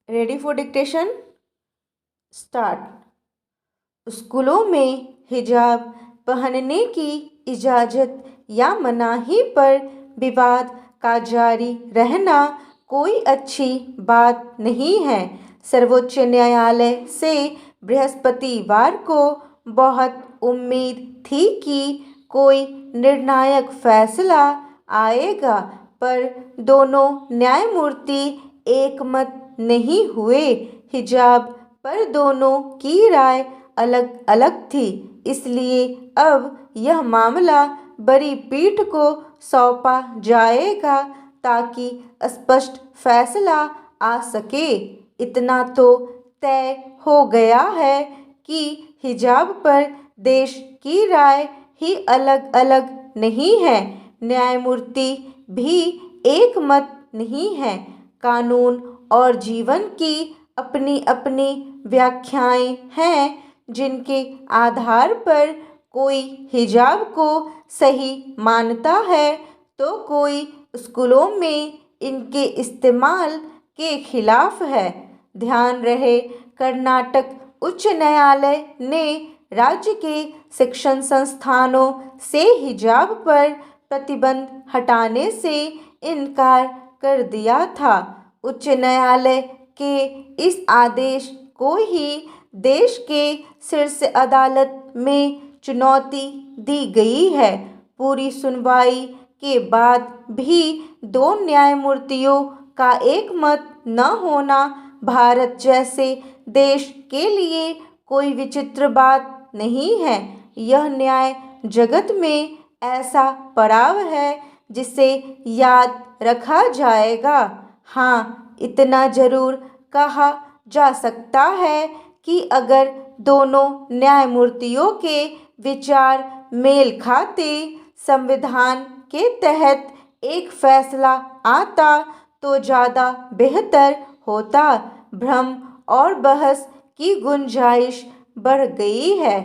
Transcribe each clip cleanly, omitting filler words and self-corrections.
Ready for dictation? Start. स्कूलों में हिजाब पहनने की इजाज़त या मनाही पर विवाद का जारी रहना कोई अच्छी बात नहीं है। सर्वोच्च न्यायालय से बृहस्पतिवार को बहुत उम्मीद थी कि कोई निर्णायक फैसला आएगा, पर दोनों न्यायमूर्ति एकमत नहीं हुए। हिजाब पर दोनों की राय अलग अलग थी, इसलिए अब यह मामला बड़ी पीठ को सौंपा जाएगा ताकि स्पष्ट फैसला आ सके। इतना तो तय हो गया है कि हिजाब पर देश की राय ही अलग अलग नहीं है, न्यायमूर्ति भी एक मत नहीं है। कानून और जीवन की अपनी अपनी व्याख्याएं हैं, जिनके आधार पर कोई हिजाब को सही मानता है तो कोई स्कूलों में इनके इस्तेमाल के खिलाफ है। ध्यान रहे, कर्नाटक उच्च न्यायालय ने राज्य के शिक्षण संस्थानों से हिजाब पर प्रतिबंध हटाने से इनकार कर दिया था। उच्च न्यायालय के इस आदेश को ही देश के शीर्ष अदालत में चुनौती दी गई है। पूरी सुनवाई के बाद भी दो न्यायमूर्तियों का एक मत न होना भारत जैसे देश के लिए कोई विचित्र बात नहीं है। यह न्याय जगत में ऐसा पड़ाव है जिसे याद रखा जाएगा। हाँ, इतना जरूर कहा जा सकता है कि अगर दोनों न्यायमूर्तियों के विचार मेल खाते, संविधान के तहत एक फैसला आता तो ज़्यादा बेहतर होता। भ्रम और बहस की गुंजाइश बढ़ गई है।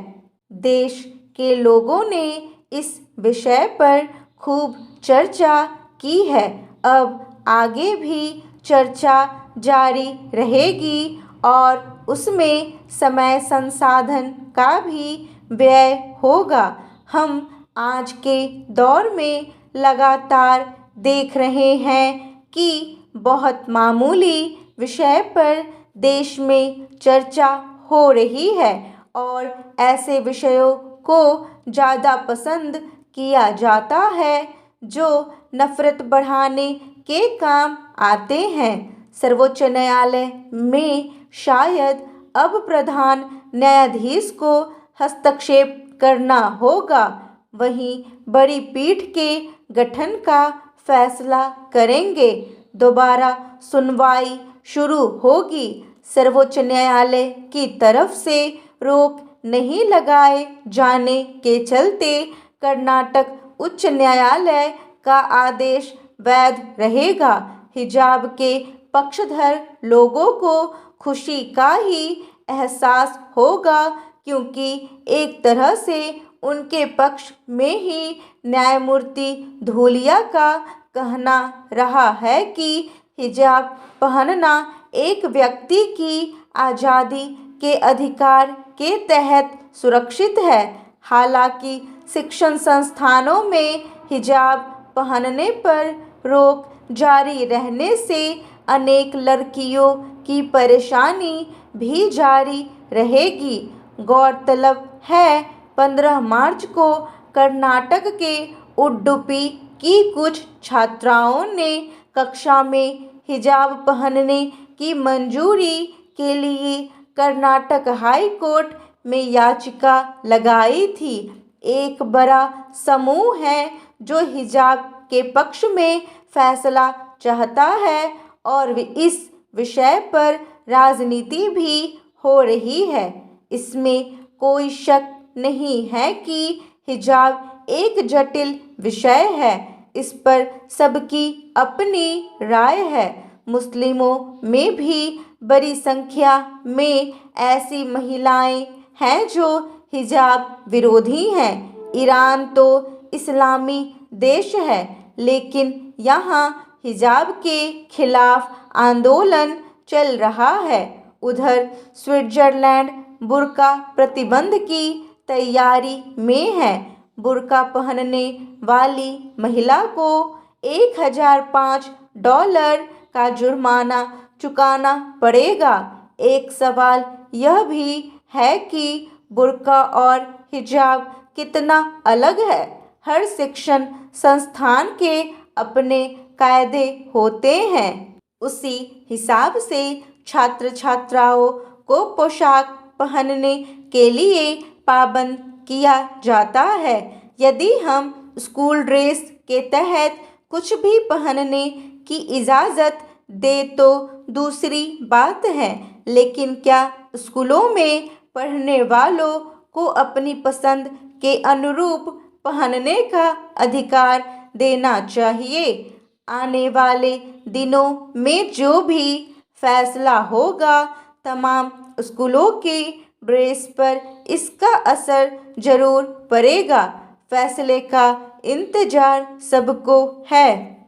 देश के लोगों ने इस विषय पर खूब चर्चा की है। अब आगे भी चर्चा जारी रहेगी और उसमें समय संसाधन का भी व्यय होगा। हम आज के दौर में लगातार देख रहे हैं कि बहुत मामूली विषय पर देश में चर्चा हो रही है और ऐसे विषयों को ज़्यादा पसंद किया जाता है जो नफरत बढ़ाने के काम आते हैं। सर्वोच्च न्यायालय में शायद अब प्रधान न्यायाधीश को हस्तक्षेप करना होगा, वहीं बड़ी पीठ के गठन का फैसला करेंगे। दोबारा सुनवाई शुरू होगी। सर्वोच्च न्यायालय की तरफ से रोक नहीं लगाए जाने के चलते कर्नाटक उच्च न्यायालय का आदेश वैध रहेगा। हिजाब के पक्षधर लोगों को खुशी का ही एहसास होगा, क्योंकि एक तरह से उनके पक्ष में ही न्यायमूर्ति धूलिया का कहना रहा है कि हिजाब पहनना एक व्यक्ति की आज़ादी के अधिकार के तहत सुरक्षित है। हालांकि शिक्षण संस्थानों में हिजाब पहनने पर रोक जारी रहने से अनेक लड़कियों की परेशानी भी जारी रहेगी। गौरतलब है, 15 मार्च को कर्नाटक के उडुपी की कुछ छात्राओं ने कक्षा में हिजाब पहनने की मंजूरी के लिए कर्नाटक हाई कोर्ट में याचिका लगाई थी। एक बड़ा समूह है जो हिजाब के पक्ष में फैसला चाहता है और इस विषय पर राजनीति भी हो रही है। इसमें कोई शक नहीं है कि हिजाब एक जटिल विषय है। इस पर सबकी अपनी राय है। मुस्लिमों में भी बड़ी संख्या में ऐसी महिलाएं हैं जो हिजाब विरोधी हैं। ईरान तो इस्लामी देश है, लेकिन यहाँ हिजाब के खिलाफ आंदोलन चल रहा है। उधर स्विट्जरलैंड बुर्का प्रतिबंध की तैयारी में है। बुर्का पहनने वाली महिला को $1005 का जुर्माना चुकाना पड़ेगा। एक सवाल यह भी है कि बुर्का और हिजाब कितना अलग है। हर शिक्षण संस्थान के अपने कायदे होते हैं। उसी हिसाब से छात्र छात्राओं को पोशाक पहनने के लिए पाबंद किया जाता है। यदि हम स्कूल ड्रेस के तहत कुछ भी पहनने की इजाज़त दे तो दूसरी बात है, लेकिन क्या स्कूलों में पढ़ने वालों को अपनी पसंद के अनुरूप पहनने का अधिकार देना चाहिए? आने वाले दिनों में जो भी फैसला होगा, तमाम स्कूलों के ड्रेस पर इसका असर जरूर पड़ेगा। फैसले का इंतजार सबको है।